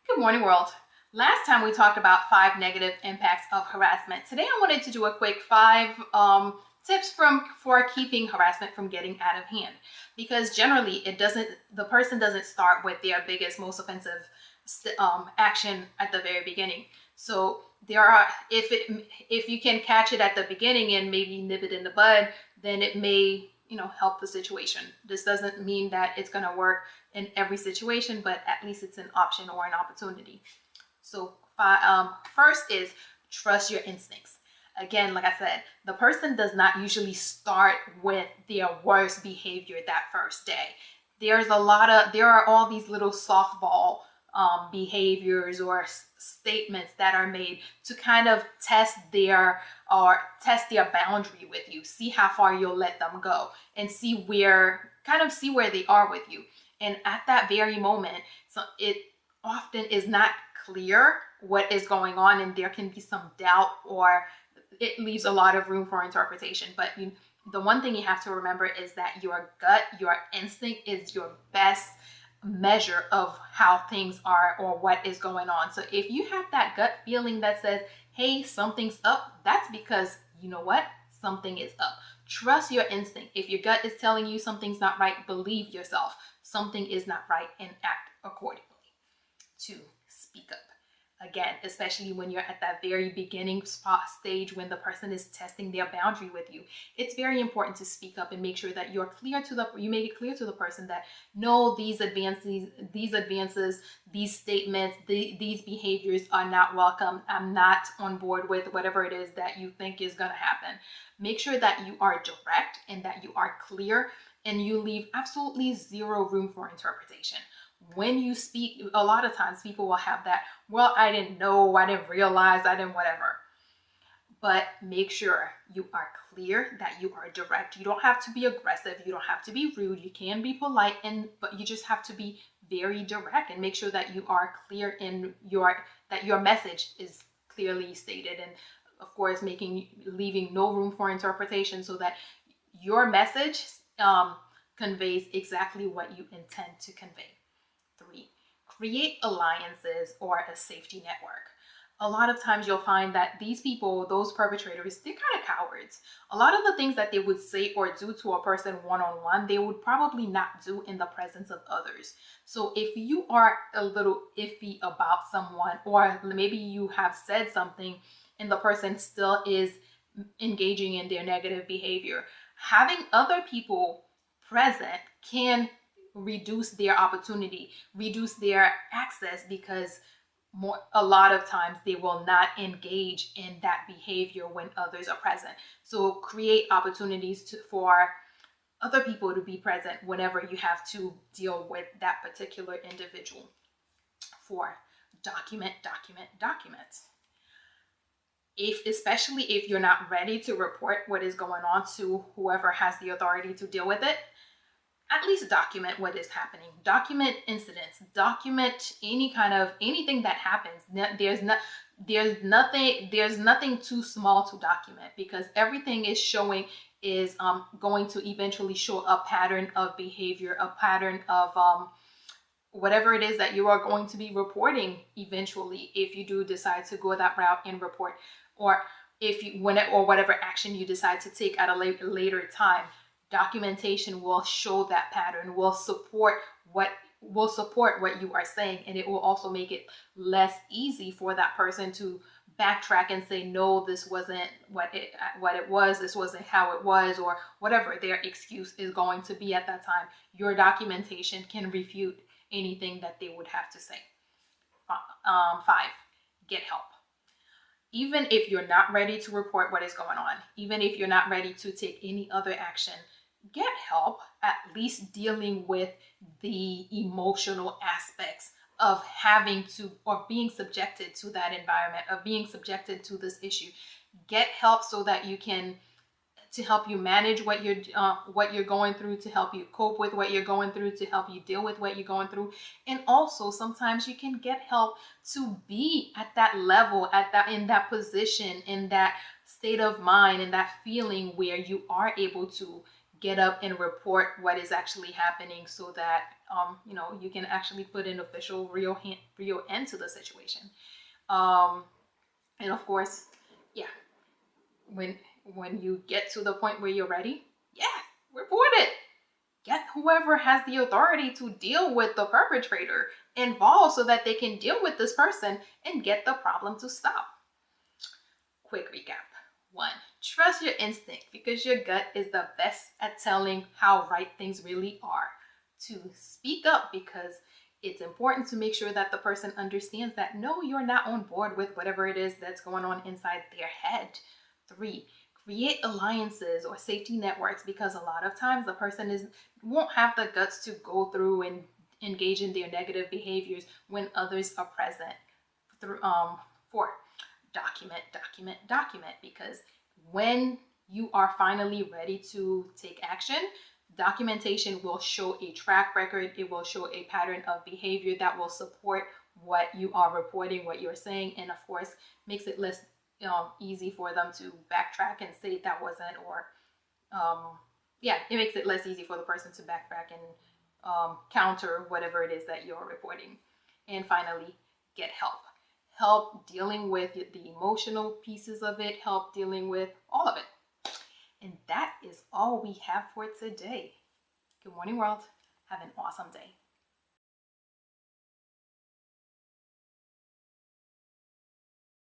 Good morning, world. Last time we talked about 5 negative impacts of harassment. Today I wanted to do a quick five tips for keeping harassment from getting out of hand. Because generally the person doesn't start with their biggest, most offensive action at the very beginning. So if you can catch it at the beginning and maybe nip it in the bud, then it may help the situation. This doesn't mean that it's going to work in every situation, but at least it's an option or an opportunity. So first is trust your instincts. Again, like I said, the person does not usually start with their worst behavior that first day. There are all these little softball behaviors or statements that are made to kind of test their boundary with you, see how far you'll let them go, and see where they are with you. And at that very moment, so it often is not clear what is going on, and there can be some doubt, or it leaves a lot of room for interpretation. But the one thing you have to remember is that your gut, your instinct is your best measure of how things are or what is going on. So if you have that gut feeling that says, hey, something's up, that's because you know what? Something is up. Trust your instinct. If your gut is telling you something's not right, believe yourself. Something is not right and act accordingly. 2, speak up. Again, especially when you're at that very beginning stage when the person is testing their boundary with you, it's very important to speak up and make sure that you make it clear to the person that no, these advances, these statements, these behaviors are not welcome. I'm not on board with whatever it is that you think is going to happen. Make sure that you are direct and that you are clear, and you leave absolutely zero room for interpretation. When you speak, a lot of times people will have that, well, I didn't know, I didn't realize, I didn't whatever. But make sure you are clear, that you are direct. You don't have to be aggressive. You don't have to be rude. You can be polite, but you just have to be very direct and make sure that you are clear in that your message is clearly stated. And of course, leaving no room for interpretation so that your message conveys exactly what you intend to convey. 3, create alliances or a safety network. A lot of times you'll find that these people, those perpetrators, they're kind of cowards. A lot of the things that they would say or do to a person one-on-one, they would probably not do in the presence of others. So if you are a little iffy about someone, or maybe you have said something and the person still is engaging in their negative behavior, having other people present can reduce their opportunity, reduce their access, because a lot of times they will not engage in that behavior when others are present. So create opportunities for other people to be present whenever you have to deal with that particular individual. 4, document. Especially if you're not ready to report what is going on to whoever has the authority to deal with it, at least document what is happening. Document incidents. Document anything that happens. There's nothing too small to document, because everything is going to eventually show a pattern of behavior, a pattern of whatever it is that you are going to be reporting eventually, if you do decide to go that route and report, or whatever action you decide to take at a later time. Documentation will show that pattern, will support what you are saying, and it will also make it less easy for that person to backtrack and say, no, this wasn't what it was, this wasn't how it was, or whatever their excuse is going to be at that time. Your documentation can refute anything that they would have to say. 5, get help. Even if you're not ready to report what is going on, even if you're not ready to take any other action, get help at least dealing with the emotional aspects of having to, or being subjected to that environment, of being subjected to this issue. Get help so that to help you manage what you're going through, to help you cope with what you're going through, to help you deal with what you're going through. And also sometimes you can get help to be at that level, in that position, in that state of mind, in that feeling where you are able to get up and report what is actually happening, so that you can actually put an official real end to the situation. And of course, yeah, when you get to the point where you're ready, yeah, report it. Get whoever has the authority to deal with the perpetrator involved so that they can deal with this person and get the problem to stop. Quick recap. 1, trust your instinct because your gut is the best at telling how right things really are. 2, speak up because it's important to make sure that the person understands that no, you're not on board with whatever it is that's going on inside their head. 3, create alliances or safety networks because a lot of times the person won't have the guts to go through and engage in their negative behaviors when others are present. 4, document because when you are finally ready to take action, documentation will show a track record. It will show a pattern of behavior that will support what you are reporting, what you're saying, and of course makes it less easy for them to backtrack and say that wasn't, or it makes it less easy for the person to backtrack and counter whatever it is that you're reporting. And finally, get help dealing with the emotional pieces of it, help dealing with all of it. And that is all we have for today. Good morning, world. Have an awesome day.